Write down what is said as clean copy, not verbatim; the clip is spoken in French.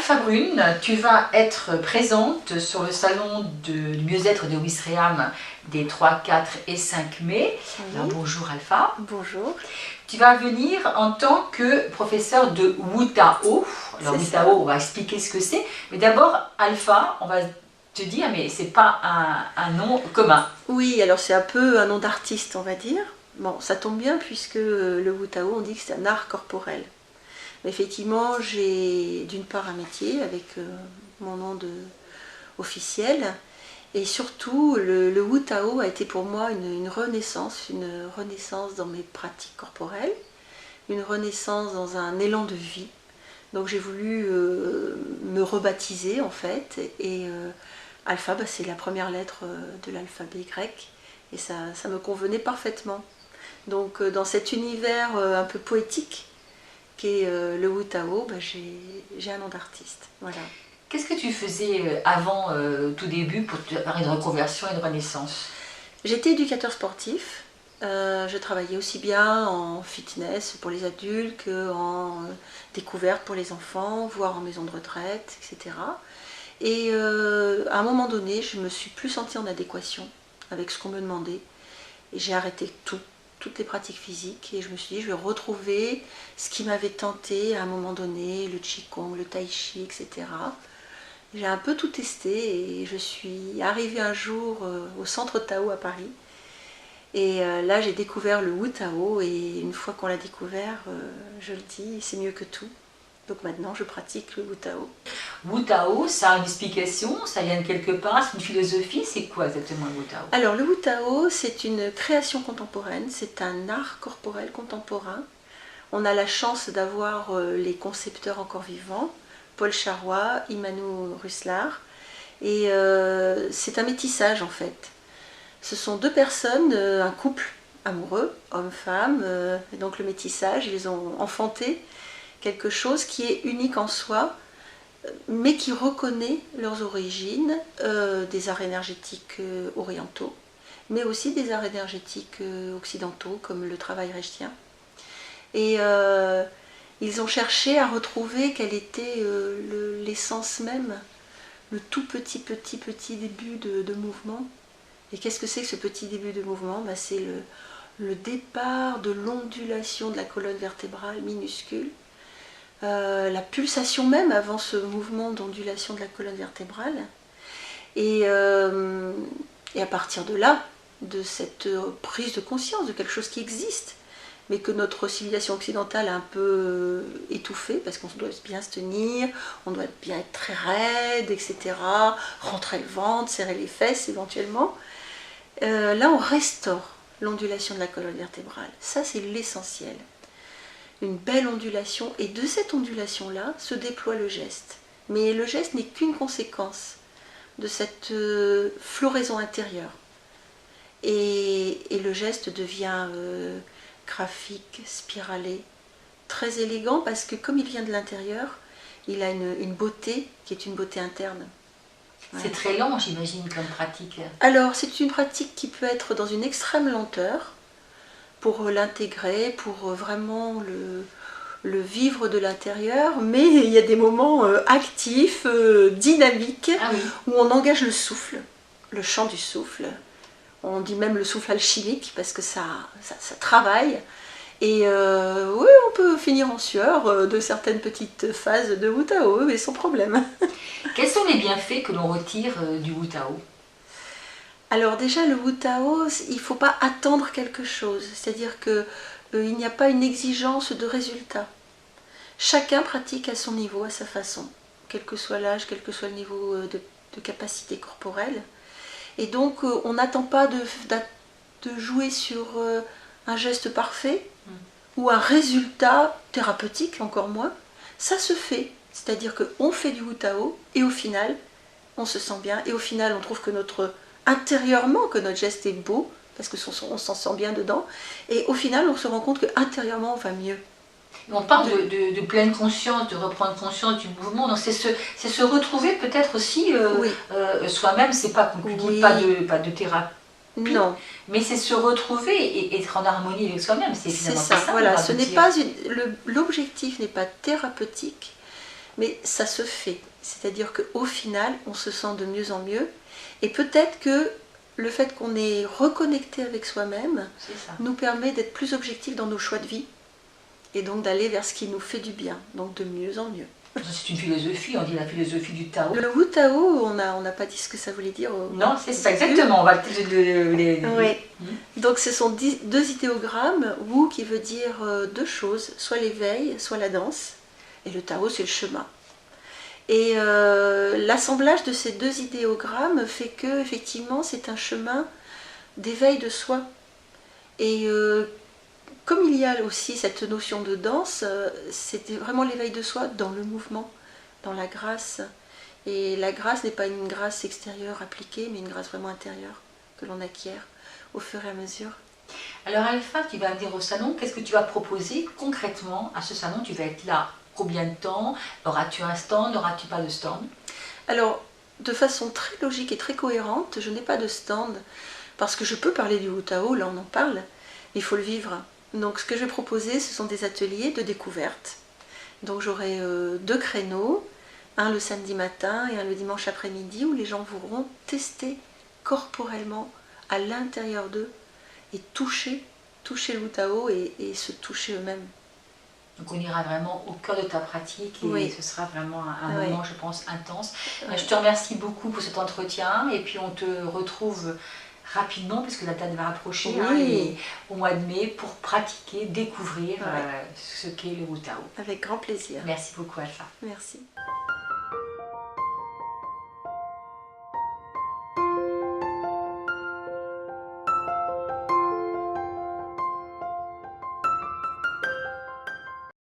Alpha Brune, tu vas être présente sur le salon du mieux-être de Ouistreham des 3, 4 et 5 mai. Oui. Alors, bonjour Alpha. Bonjour. Tu vas venir en tant que professeur de Wu Tao. Alors Wu Tao, on va expliquer ce que c'est. Mais d'abord, Alpha, on va te dire, mais c'est pas un nom commun. Oui, alors c'est un peu un nom d'artiste, on va dire. Bon, ça tombe bien puisque le Wu Tao, on dit que c'est un art corporel. Effectivement, j'ai d'une part un métier avec mon nom officiel, et surtout le Wu Tao a été pour moi une renaissance dans mes pratiques corporelles, une renaissance dans un élan de vie. Donc j'ai voulu me rebaptiser en fait, et Alpha, c'est la première lettre de l'alphabet grec, et ça me convenait parfaitement. Donc dans cet univers un peu poétique, qui est le Wu Tao, j'ai un nom d'artiste. Voilà. Qu'est-ce que tu faisais avant, tout début, pour faire une reconversion et une renaissance? J'étais éducateur sportif. Je travaillais aussi bien en fitness pour les adultes qu'en découverte pour les enfants, voire en maison de retraite, etc. Et à un moment donné, je me suis plus sentie en adéquation avec ce qu'on me demandait. Et j'ai arrêté toutes les pratiques physiques, et je me suis dit je vais retrouver ce qui m'avait tenté à un moment donné, le qigong, le tai chi, etc. J'ai un peu tout testé et je suis arrivée un jour au centre Tao à Paris, et là j'ai découvert le Wu Tao, et une fois qu'on l'a découvert, je le dis, c'est mieux que tout. Donc maintenant je pratique le Wu Tao. Wu Tao, ça a une explication, ça vient de quelque part, c'est une philosophie, c'est quoi exactement le Wu Tao? Alors le Wu Tao, c'est une création contemporaine, c'est un art corporel contemporain. On a la chance d'avoir les concepteurs encore vivants, Paul Charois, Immanuel Ruslar, et c'est un métissage en fait. Ce sont deux personnes, un couple amoureux, homme-femme, et donc le métissage, ils ont enfanté quelque chose qui est unique en soi, mais qui reconnaît leurs origines, des arts énergétiques orientaux, mais aussi des arts énergétiques occidentaux, comme le travail rechtien. Et ils ont cherché à retrouver quelle était l'essence même, le tout petit début de mouvement. Et qu'est-ce que c'est que ce petit début de mouvement? C'est le départ de l'ondulation de la colonne vertébrale minuscule, la pulsation même avant ce mouvement d'ondulation de la colonne vertébrale. Et à partir de là, de cette prise de conscience de quelque chose qui existe, mais que notre civilisation occidentale a un peu étouffé, parce qu'on doit bien se tenir, on doit bien être très raide, etc., rentrer le ventre, serrer les fesses éventuellement. Là, on restaure l'ondulation de la colonne vertébrale. Ça, c'est l'essentiel. Une belle ondulation, et de cette ondulation-là se déploie le geste. Mais le geste n'est qu'une conséquence de cette floraison intérieure. Et le geste devient graphique, spiralé, très élégant, parce que comme il vient de l'intérieur, il a une beauté qui est une beauté interne. C'est très lent, j'imagine, comme pratique. Alors, c'est une pratique qui peut être dans une extrême lenteur, pour l'intégrer, pour vraiment le vivre de l'intérieur, mais il y a des moments actifs, dynamiques, où on engage le souffle, le chant du souffle. On dit même le souffle alchimique, parce que ça travaille. Et oui, on peut finir en sueur de certaines petites phases de Wu Tao, mais sans problème. Quels sont les bienfaits que l'on retire du Wu Tao? Alors déjà, le Wu Tao, il ne faut pas attendre quelque chose, c'est-à-dire qu'il n'y a pas une exigence de résultat. Chacun pratique à son niveau, à sa façon, quel que soit l'âge, quel que soit le niveau de capacité corporelle. Et donc, on n'attend pas de jouer sur un geste parfait ou un résultat thérapeutique, encore moins. Ça se fait, c'est-à-dire qu'on fait du Wu Tao et au final, on se sent bien, et au final, on trouve que intérieurement que notre geste est beau, parce qu'on s'en sent bien dedans, et au final on se rend compte qu'intérieurement on va mieux. On parle de pleine conscience, de reprendre conscience du mouvement, donc c'est se retrouver peut-être aussi soi-même, c'est pas, comme tu dis, pas de thérapie, non, mais c'est se retrouver et être en harmonie avec soi-même, c'est finalement ça. ça. Voilà, l'objectif n'est pas thérapeutique, mais ça se fait. C'est-à-dire qu'au final, on se sent de mieux en mieux. Et peut-être que le fait qu'on est reconnecté avec soi-même nous permet d'être plus objectifs dans nos choix de vie et donc d'aller vers ce qui nous fait du bien, donc de mieux en mieux. C'est une philosophie, on dit la philosophie du Tao. Le Wu Tao, on n'a pas dit ce que ça voulait dire. Non, c'est ça, exactement. On va oui. Donc ce sont deux idéogrammes. Wu qui veut dire deux choses, soit l'éveil, soit la danse. Et le Tao, c'est le chemin. Et l'assemblage de ces deux idéogrammes fait que, effectivement, c'est un chemin d'éveil de soi. Et comme il y a aussi cette notion de danse, c'était vraiment l'éveil de soi dans le mouvement, dans la grâce. Et la grâce n'est pas une grâce extérieure appliquée, mais une grâce vraiment intérieure que l'on acquiert au fur et à mesure. Alors Alpha, tu vas venir au salon, qu'est-ce que tu vas proposer concrètement à ce salon? Tu vas être là combien de temps? Auras-tu un stand? Auras-tu pas de stand? Alors, de façon très logique et très cohérente, je n'ai pas de stand, parce que je peux parler du Wu Tao, là on en parle, mais il faut le vivre. Donc ce que je vais proposer, ce sont des ateliers de découverte. Donc j'aurai 2 créneaux, un le samedi matin et un le dimanche après-midi, où les gens pourront tester corporellement à l'intérieur d'eux et toucher le Wu Tao et se toucher eux-mêmes. Donc on ira vraiment au cœur de ta pratique et ce sera vraiment un moment, je pense, intense. Je te remercie beaucoup pour cet entretien et puis on te retrouve rapidement, puisque la date va approcher, au mois de mai, pour pratiquer, découvrir ce qu'est le Wu Tao. Avec grand plaisir. Merci beaucoup Alpha. Merci.